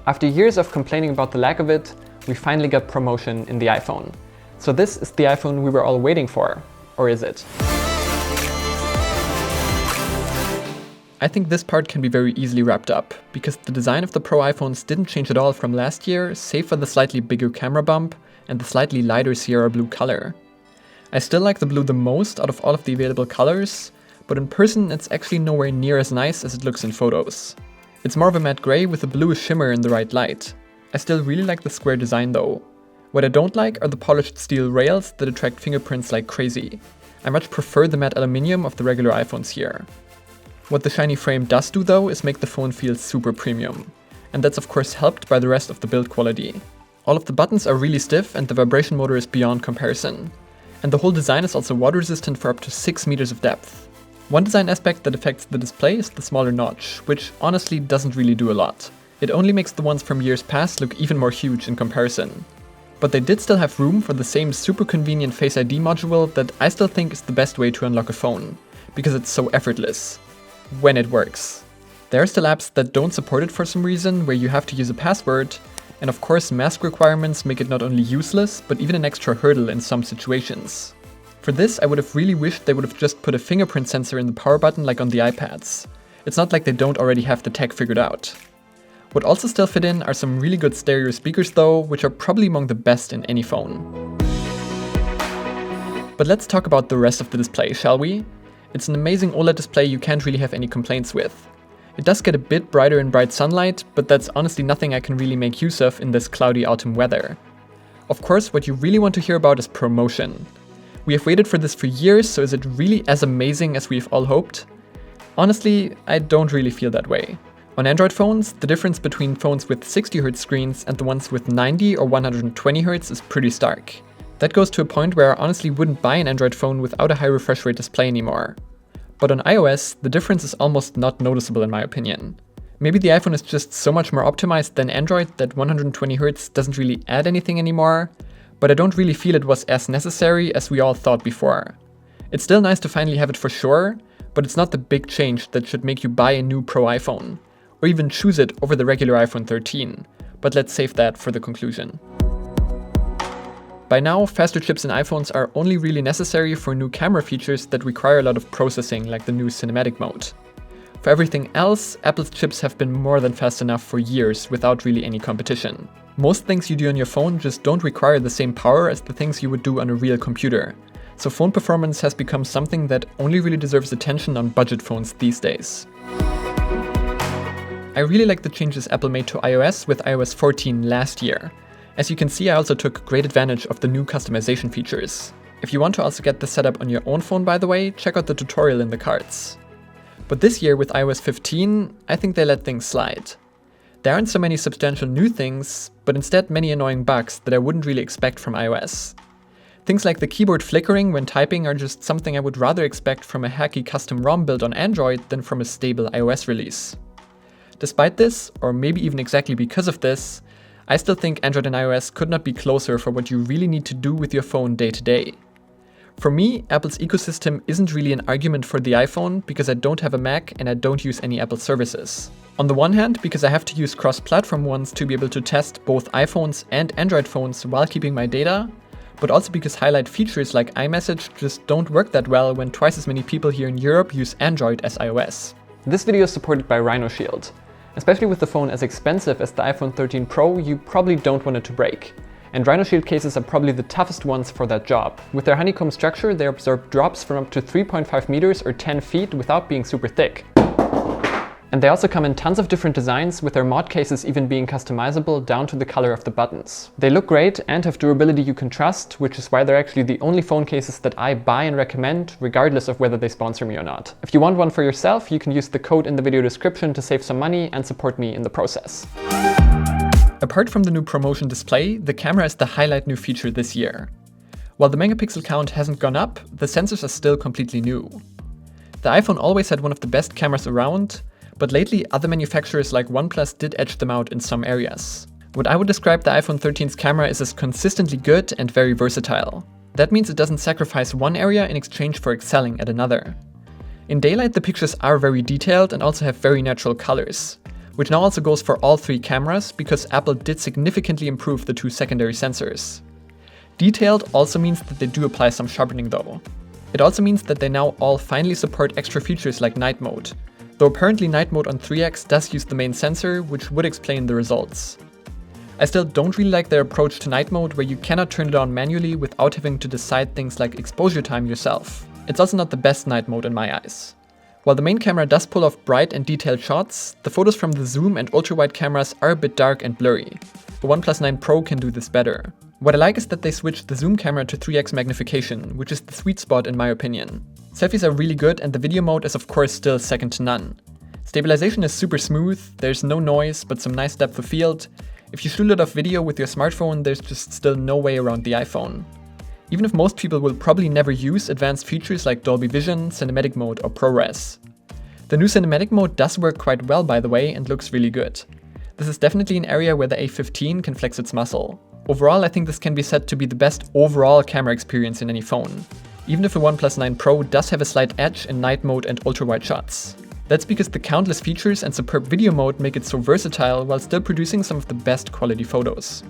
After years of complaining about the lack of it, we finally got promotion in the iPhone. So this is the iPhone we were all waiting for, or is it? I think this part can be very easily wrapped up, because the design of the Pro iPhones didn't change at all from last year, save for the slightly bigger camera bump and the slightly lighter Sierra blue color. I still like the blue the most out of all of the available colors, but in person it's actually nowhere near as nice as it looks in photos. It's more of a matte grey with a bluish shimmer in the right light. I still really like the square design though. What I don't like are the polished steel rails that attract fingerprints like crazy. I much prefer the matte aluminium of the regular iPhones here. What the shiny frame does do though is make the phone feel super premium. And that's of course helped by the rest of the build quality. All of the buttons are really stiff and the vibration motor is beyond comparison. And the whole design is also water resistant for up to 6 meters of depth. One design aspect that affects the display is the smaller notch, which honestly doesn't really do a lot. It only makes the ones from years past look even more huge in comparison. But they did still have room for the same super convenient Face ID module that I still think is the best way to unlock a phone, because it's so effortless. When it works. There are still apps that don't support it for some reason, where you have to use a password, and of course mask requirements make it not only useless, but even an extra hurdle in some situations. For this, I would have really wished they would have just put a fingerprint sensor in the power button like on the iPads. It's not like they don't already have the tech figured out. What also still fit in are some really good stereo speakers though, which are probably among the best in any phone. But let's talk about the rest of the display, shall we? It's an amazing OLED display you can't really have any complaints with. It does get a bit brighter in bright sunlight, but that's honestly nothing I can really make use of in this cloudy autumn weather. Of course, what you really want to hear about is promotion. We have waited for this for years, so is it really as amazing as we've all hoped? Honestly, I don't really feel that way. On Android phones, the difference between phones with 60Hz screens and the ones with 90 or 120Hz is pretty stark. That goes to a point where I honestly wouldn't buy an Android phone without a high refresh rate display anymore. But on iOS, the difference is almost not noticeable in my opinion. Maybe the iPhone is just so much more optimized than Android that 120Hz doesn't really add anything anymore, but I don't really feel it was as necessary as we all thought before. It's still nice to finally have it for sure, but it's not the big change that should make you buy a new Pro iPhone, or even choose it over the regular iPhone 13, but let's save that for the conclusion. By now, faster chips in iPhones are only really necessary for new camera features that require a lot of processing, like the new cinematic mode. For everything else, Apple's chips have been more than fast enough for years without really any competition. Most things you do on your phone just don't require the same power as the things you would do on a real computer. So phone performance has become something that only really deserves attention on budget phones these days. I really like the changes Apple made to iOS with iOS 14 last year. As you can see, I also took great advantage of the new customization features. If you want to also get this set up on your own phone, by the way, check out the tutorial in the cards. But this year with iOS 15, I think they let things slide. There aren't so many substantial new things, but instead many annoying bugs that I wouldn't really expect from iOS. Things like the keyboard flickering when typing are just something I would rather expect from a hacky custom ROM build on Android than from a stable iOS release. Despite this, or maybe even exactly because of this, I still think Android and iOS could not be closer for what you really need to do with your phone day to day. For me, Apple's ecosystem isn't really an argument for the iPhone because I don't have a Mac and I don't use any Apple services. On the one hand, because I have to use cross-platform ones to be able to test both iPhones and Android phones while keeping my data, but also because highlight features like iMessage just don't work that well when twice as many people here in Europe use Android as iOS. This video is supported by RhinoShield. Especially with the phone as expensive as the iPhone 13 Pro, you probably don't want it to break. And RhinoShield cases are probably the toughest ones for that job. With their honeycomb structure, they absorb drops from up to 3.5 meters or 10 feet without being super thick. And they also come in tons of different designs, with their mod cases even being customizable down to the color of the buttons. They look great and have durability you can trust, which is why they're actually the only phone cases that I buy and recommend, regardless of whether they sponsor me or not. If you want one for yourself, you can use the code in the video description to save some money and support me in the process. Apart from the new promotion display, the camera is the highlight new feature this year. While the megapixel count hasn't gone up, the sensors are still completely new. The iPhone always had one of the best cameras around, but lately other manufacturers like OnePlus did edge them out in some areas. What I would describe the iPhone 13's camera is as consistently good and very versatile. That means it doesn't sacrifice one area in exchange for excelling at another. In daylight, the pictures are very detailed and also have very natural colors. which now also goes for all 3 cameras because Apple did significantly improve the 2 secondary sensors. Detailed also means that they do apply some sharpening though. It also means that they now all finally support extra features like night mode, though apparently night mode on 3X does use the main sensor, which would explain the results. I still don't really like their approach to night mode, where you cannot turn it on manually without having to decide things like exposure time yourself. It's also not the best night mode in my eyes. While the main camera does pull off bright and detailed shots, the photos from the zoom and ultra-wide cameras are a bit dark and blurry. The OnePlus 9 Pro can do this better. What I like is that they switched the zoom camera to 3x magnification, which is the sweet spot in my opinion. Selfies are really good and the video mode is of course still second to none. Stabilization is super smooth, there's no noise but some nice depth of field. If you shoot a lot of video with your smartphone, there's just still no way around the iPhone. Even if most people will probably never use advanced features like Dolby Vision, Cinematic Mode or ProRes. The new Cinematic Mode does work quite well by the way and looks really good. This is definitely an area where the A15 can flex its muscle. Overall, I think this can be said to be the best overall camera experience in any phone, even if the OnePlus 9 Pro does have a slight edge in night mode and ultra-wide shots. That's because the countless features and superb video mode make it so versatile while still producing some of the best quality photos.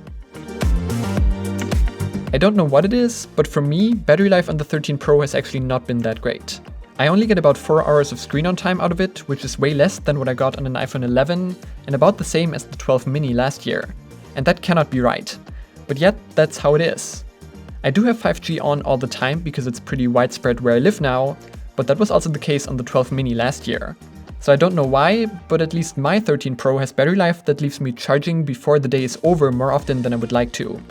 I don't know what it is, but for me, battery life on the 13 Pro has actually not been that great. I only get about 4 hours of screen on time out of it, which is way less than what I got on an iPhone 11 and about the same as the 12 mini last year. And that cannot be right. But yet, that's how it is. I do have 5G on all the time because it's pretty widespread where I live now, but that was also the case on the 12 mini last year. So I don't know why, but at least my 13 Pro has battery life that leaves me charging before the day is over more often than I would like to.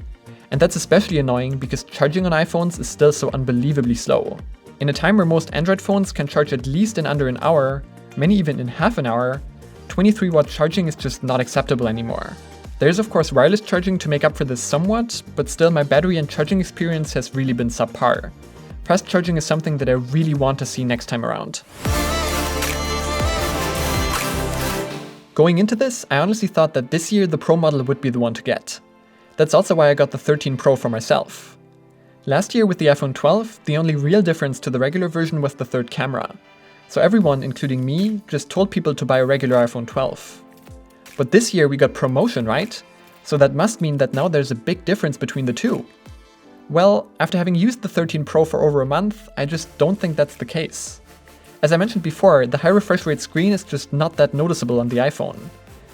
And that's especially annoying because charging on iPhones is still so unbelievably slow. In a time where most Android phones can charge at least in under an hour, many even in half an hour, 23-watt charging is just not acceptable anymore. There's of course wireless charging to make up for this somewhat, but still my battery and charging experience has really been subpar. Fast charging is something that I really want to see next time around. Going into this, I honestly thought that this year the Pro model would be the one to get. That's also why I got the 13 Pro for myself. Last year with the iPhone 12, the only real difference to the regular version was the third camera. So everyone, including me, just told people to buy a regular iPhone 12. But this year we got promotion, right? So that must mean that now there's a big difference between the two. Well, after having used the 13 Pro for over a month, I just don't think that's the case. As I mentioned before, the high refresh rate screen is just not that noticeable on the iPhone.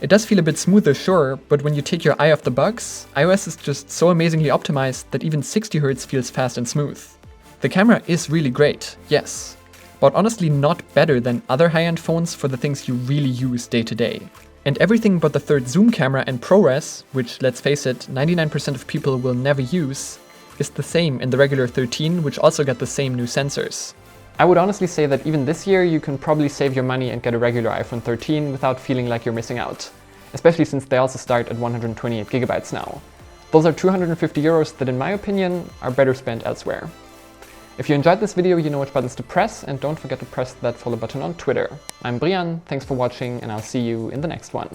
It does feel a bit smoother, sure, but when you take your eye off the bugs, iOS is just so amazingly optimized that even 60Hz feels fast and smooth. The camera is really great, yes, but honestly not better than other high-end phones for the things you really use day to day. And everything but the third zoom camera and ProRes, which let's face it, 99% of people will never use, is the same in the regular 13, which also got the same new sensors. I would honestly say that even this year you can probably save your money and get a regular iPhone 13 without feeling like you're missing out, especially since they also start at 128GB now. Those are 250 euros that in my opinion are better spent elsewhere. If you enjoyed this video, you know which buttons to press, and don't forget to press that follow button on Twitter. I'm Brian, thanks for watching, and I'll see you in the next one.